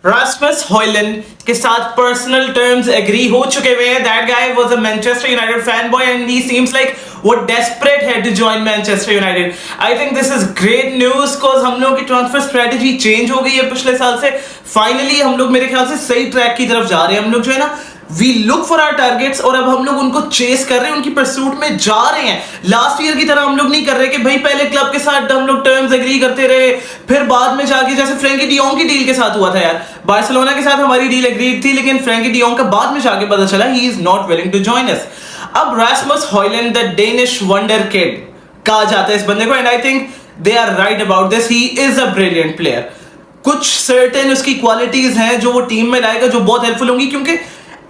Rasmus Højlund के साथ personal terms agree हो चुके हुए हैं. That guy was a Manchester United fan boy and he seems like वो डेस्परेट है to join Manchester United. I think this is great news because हम लोग की ट्रांसफर स्ट्रेटेजी चेंज हो गई है पिछले साल से. फाइनली हम लोग मेरे ख्याल से सही ट्रैक की तरफ जा रहे हैं. हम लोग जो है ना we look for our targets और अब हम लोग उनको चेस कर रहे हैं, उनकी परसूट में जा रहे हैं. लास्ट ईयर की तरह हम लोग नहीं कर रहे कि भाई पहले क्लब के साथ हम लोग टर्म्स एग्री करते रहे, फिर बाद में जाके जैसे फ्रैंकी डी जॉन्ग की डील के साथ हुआ था यार. बार्सिलोना के साथ हमारी डील एग्रीड थी लेकिन फ्रैंकी डी जॉन्ग का बाद में जाके पता चला he is not willing to join us. अब Rasmus Hojlund the Danish wonder kid कहा जाता है इस बंदे को and I think they are right about this. He is a brilliant player. कुछ सर्टेन उसकी क्वालिटीज हैं जो वो टीम में लाएगा जो बहुत हेल्पफुल होंगी, क्योंकि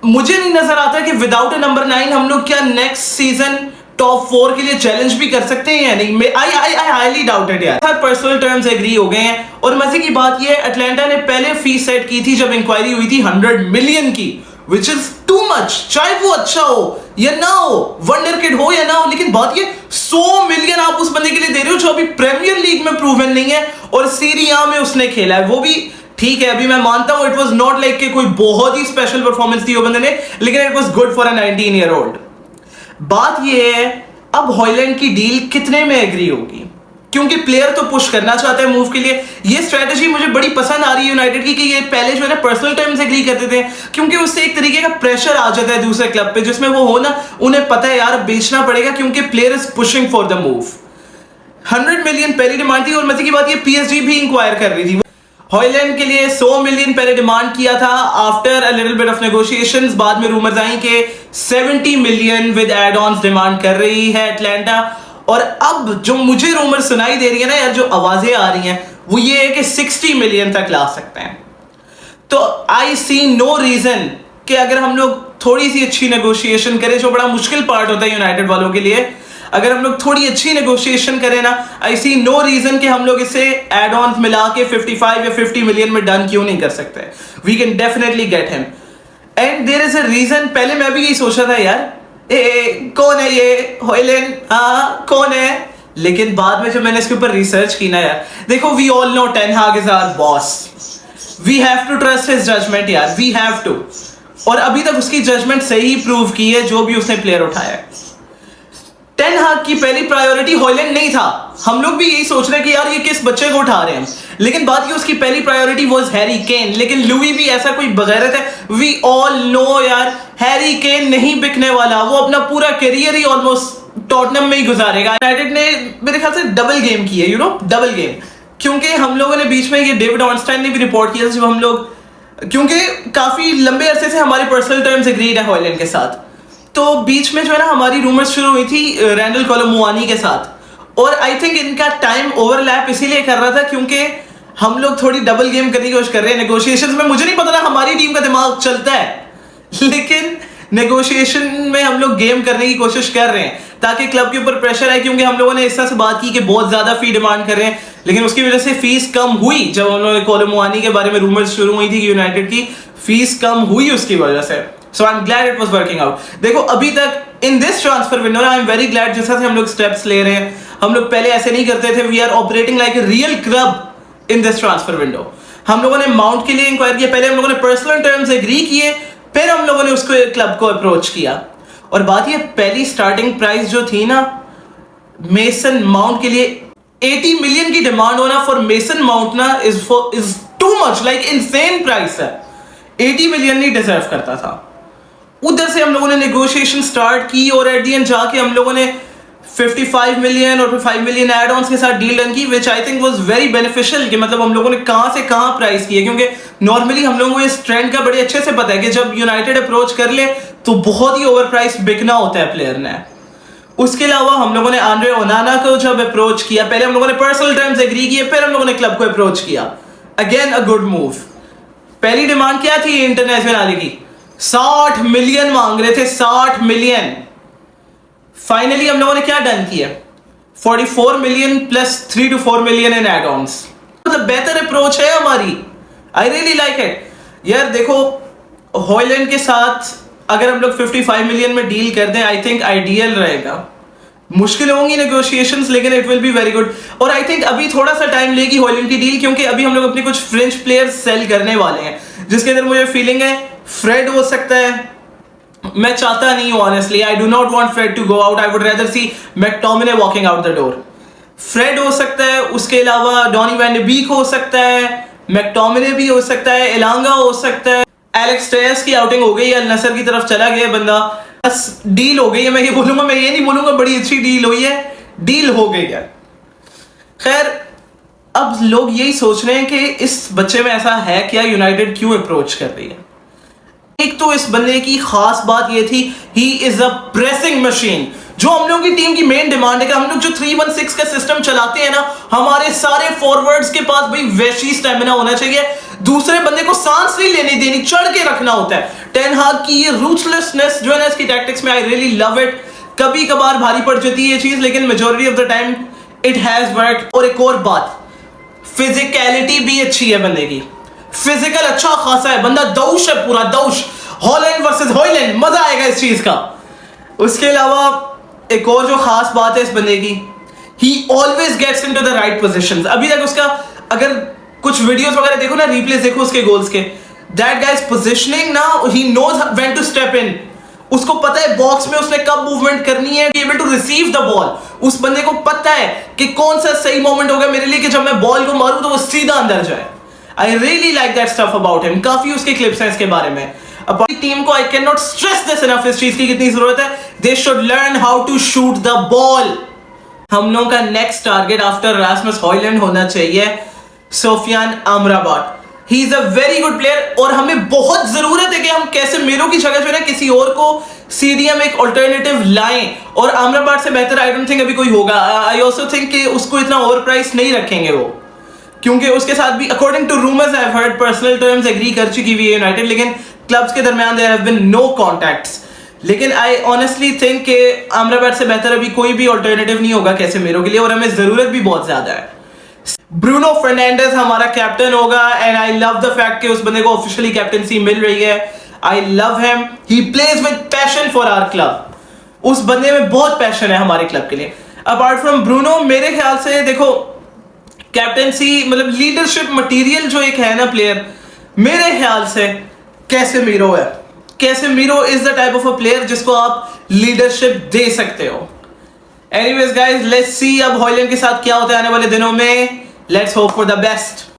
मुझे नहीं नजर आता कि विदाउट ए नंबर 9 हम लोग क्या नेक्स्ट सीजन टॉप 4 के लिए चैलेंज भी कर सकते हैं या नहीं. आई हाईली डाउटेड यार. पर्सनल टर्म्स एग्री हो गए हैं और मजे की बात ये अटलांटा ने पहले फीस सेट की थी जब इंक्वायरी हुई थी 100 मिलियन की, विच इज टू मच. चाहे वो अच्छा हो या ना हो, वंडर किड हो या ना हो, लेकिन बात ये 100 मिलियन आप उस बंदे के लिए दे रहे हो जो अभी प्रीमियर लीग में प्रूवन नहीं है और सीरी आ में उसने खेला है. वो भी ठीक है, अभी मैं मानता हूं इट वाज नॉट लाइक कि कोई बहुत ही स्पेशल परफॉर्मेंस थी वो बंदे ने, लेकिन it was good for a 19 year old. बात ये है अब हॉयलैंड की डील कितने में एग्री होगी, क्योंकि प्लेयर तो पुश करना चाहता है मूव के लिए. ये स्ट्रेटजी मुझे बड़ी पसंद आ रही है यूनाइटेड की कि ये पहले जो है ना पर्सनल टर्म्स एग्री करते थे, क्योंकि उससे एक तरीके का प्रेशर आ जाता है दूसरे क्लब पे जिसमें वो हो ना उन्हें पता है यार बेचना पड़ेगा क्योंकि player is pushing for the move. 100 million पहली डिमांड थी और मजे की बात ये पीएसजी भी इंक्वायर कर रही थी. हॉयलैंड के लिए 100 मिलियन पहले डिमांड किया था after a little bit of negotiations. बाद में रूमर्स आई कि 70 million with add ons demand कर रही है अटलांटा. और अब जो मुझे रूमर सुनाई दे रही है ना यार, जो आवाजें आ रही हैं वो ये है कि 60 मिलियन तक ला सकते हैं. तो आई सी नो रीजन कि अगर हम लोग थोड़ी सी अच्छी नेगोशिएशन करें, जो बड़ा मुश्किल पार्ट होता है यूनाइटेड वालों के लिए, अगर हम लोग थोड़ी अच्छी नेगोशिएशन करें ना, आई सी नो रीजन कि हम लोग इसे एड ऑन मिला के 55 या 50 मिलियन में डन क्यों नहीं कर सकते. We can definitely get him and there is a reason. पहले मैं भी यही सोचा था यार कौन है ये हॉयलैंड, कौन है, लेकिन बाद में जब मैंने इसके ऊपर रिसर्च की ना यार, देखो we all know Ten Hag is our boss. We have to trust his judgement यार, वी हैव टू. और अभी तक उसकी जजमेंट सही प्रूव की है जो भी उसने प्लेयर उठाया है. टेन हाग की पहली प्रायोरिटी हॉयलैंड नहीं था. हम लोग भी यही सोच रहे हैं कि यार ये किस बच्चे को उठा रहे हैं, लेकिन बात ये उसकी पहली प्रायोरिटी वाज हैरी केन. लेकिन लुई भी ऐसा कोई बगैरत है. वी ऑल नो यार हैरी केन नहीं बिकने वाला. वो अपना पूरा करियर ही ऑलमोस्ट टॉटनहम में ही गुजारेगा. यूनाइटेड ने मेरे ख्याल से डबल गेम की है, यू नो, डबल गेम. क्योंकि हम लोगों ने बीच में ये डेविड ऑर्नस्टाइन ने भी रिपोर्ट किया जब हम लोग, क्योंकि काफी लंबे अरसे से हमारे पर्सनल टर्म्स एग्रीड है हॉयलैंड के साथ, तो बीच में जो है ना हमारी रूमर्स शुरू हुई थी रैंडल कोलोमुआनी के साथ. और आई थिंक इनका टाइम ओवरलैप इसीलिए कर रहा था क्योंकि हम लोग थोड़ी डबल गेम करने की कोशिश कर रहे हैं नेगोशिएशंस में. मुझे नहीं पता था हमारी टीम का दिमाग चलता है, लेकिन नेगोशिएशन में हम लोग गेम करने की कोशिश कर रहे हैं ताकि क्लब के ऊपर प्रेशर आए. क्योंकि हम लोगों ने इस तरह से बात की कि बहुत ज्यादा फी डिमांड कर रहे हैं, लेकिन उसकी वजह से फीस कम हुई. जब हम लोगों ने कोलोमुआनी के बारे में रूमर्स शुरू हुई थी कि यूनाइटेड की फीस कम हुई उसकी वजह से. So I'm glad it was working out. देखो अभी तक in this transfer window I am very glad जैसा से हम लोग steps ले रहे हैं. हम लोग पहले ऐसे नहीं करते थे. We are operating like a real club in this transfer window. हम लोगों ने माउंट के लिए इंक्वायर किया, पहले हम लोगों ने पर्सनल टर्म्स एग्री किए, फिर हम लोगों ने उसको क्लब को अप्रोच किया. और बात ये पहली स्टार्टिंग प्राइस जो थी ना मेसन माउंट के लिए 80 मिलियन की डिमांड होना फॉर मेसन माउंट ना is too much, like insane price है. 80 मिलियन नहीं डिजर्व करता था. उधर से हम लोगों ने नेगोशिएशन स्टार्ट की और एट द एंड जाके हम लोगों ने 55 मिलियन और 5 मिलियन एड ऑन्स के साथ डील डन की, which I think was very beneficial. कि मतलब हम लोगों ने कहां से कहां प्राइस की है, क्योंकि नॉर्मली हम लोगों को इस ट्रेंड का बड़े अच्छे से पता है कि जब यूनाइटेड अप्रोच कर ले तो बहुत ही ओवर प्राइस बिकना होता है प्लेयर ने. उसके अलावा हम लोगों ने आंड्रे ओनाना को जब अप्रोच किया, पहले हम लोगों ने पर्सनल टर्म्स एग्री किए, फिर हम लोगों ने क्लब को अप्रोच किया. Again a good move. पहली डिमांड क्या थी इंटरनेशनल की? 60 मिलियन मांग रहे थे, 60 मिलियन. फाइनली हम लोगों ने क्या डन किया? 44 million plus 3 to 4 million in add ons. तो बेहतर अप्रोच है हमारी. आई रियली लाइक इट यार. देखो हॉयलैंड के साथ अगर हम लोग 55 मिलियन में डील कर दें आई थिंक आइडियल रहेगा. मुश्किल होंगी नेगोशिएशंस, लेकिन it will be very good. और आई थिंक अभी थोड़ा सा टाइम लेगी हॉयलैंड की डील, क्योंकि अभी हम लोग अपने कुछ फ्रेंच प्लेयर्स सेल करने वाले हैं, जिसके अंदर मुझे फीलिंग है फ्रेड हो सकता है। मैं चाहता नहीं हूं honestly, I do not want Fred to go out, I would rather see McTominay walking out the door. Fred हो सकता है, उसके अलावा डॉनी वैन डे बीक हो सकता है, मैकटोमिने भी हो सकता है, एलांगा हो सकता है। एलेक्स टेरेस की आउटिंग हो गई, अल नसर की तरफ चला गया बंदा, बस डील हो गई है। मैं ये बोलूंगा, मैं ये नहीं बोलूंगा बड़ी अच्छी डील हुई है, डील हो गई है। खैर, अब लोग यही सोच रहे हैं कि इस बच्चे में ऐसा है क्या, यूनाइटेड क्यों अप्रोच कर रही है। एक तो इस बंदे की खास बात ये थी, ही इज अ प्रेसिंग मशीन। जो हम लोगों की टीम की मेन डिमांड है कि हम लोग जो 3-1-6 का सिस्टम चलाते हैं ना, हमारे सारे फॉरवर्ड्स के पास भाई वैसी स्टेमिना होना चाहिए, दूसरे बंदे को सांस नहीं लेने देनी, चढ़ के रखना होता है। टेन हाग की ये रूथलेसनेस जो है ना इसकी टैक्टिक्स में, आई रियली लव इट। कभी कभार भारी पड़ जाती है ये चीज, लेकिन majority of the time it has worked. और एक और बात, फिजिकलिटी भी अच्छी है बंदे की, फिजिकल अच्छा खासा है, बंदा दौश है, पूरा दौश। हॉलैंड वर्सेस हॉयलैंड, मजा आएगा इस चीज का। उसके अलावा एक और जो खास बात है इस बंदे की, he always gets into the right positions. अभी तक उसका अगर कुछ वीडियोस वगैरह देखो ना, रिप्लेस देखो उसके गोल्स के, दैट गाइस पोजीशनिंग ना, he knows when to step in. उसको पता है बॉक्स में उसने कब मूवमेंट करनी है, able to receive the ball. उस बंदे को पता है कि कौन सा सही मोमेंट होगा मेरे लिए कि जब मैं बॉल को मारूं तो वो सीधा अंदर जाए। I really like that stuff about him. काफी उसके क्लिप्स हैं इसके बारे में। अब टीम को I can not stress this enough, इस चीज की कितनी जरूरत है। They should learn how to shoot the ball. हम लोगों का next target after Rasmus Hojlund होना चाहिए Sofyan Amrabat. He is a very good player और हमें बहुत जरूरत है कि हम कैसे मेरो की जगह जो है ना किसी और को सीडीएम एक ऑल्टरनेटिव लाएं, और अमराबात से बेहतर आई डोंट थिंक अभी कोई होगा। आई ऑल्सो थिंक कि उसको इतना ओवर प्राइस नहीं रखेंगे वो, क्योंकि उसके साथ भी according to rumours I have heard personal terms agree कर चुकी हुई है यूनाइटेड, लेकिन क्लब्स के दरमियान there have been no contacts. लेकिन आई ऑनेस्टली थिंक कि अमराबात से बेहतर अभी कोई भी ऑल्टरनेटिव नहीं होगा कैसे मेरो के लिए, और हमें जरूरत भी बहुत ज्यादा है। ब्रूनो फर्नांडिस हमारा कैप्टन होगा, and I love the fact कि उस बंदे को ऑफिशियली कैप्टनसी मिल रही है। I love him, he plays with passion for our club. उस बंदे में बहुत पैशन है हमारे क्लब के लिए। अपार्ट फ्रॉम ब्रूनो, मेरे ख्याल से देखो कैप्टनसी मतलब लीडरशिप मटेरियल जो एक है ना प्लेयर, मेरे ख्याल से कैसेमीरो है। Casemiro is the type of a player जिसको आप लीडरशिप दे सकते हो। एनीवेज गाइस, लेट्स सी अब हॉयलैंड के साथ क्या होता है आने वाले दिनों में। Let's hope for the best.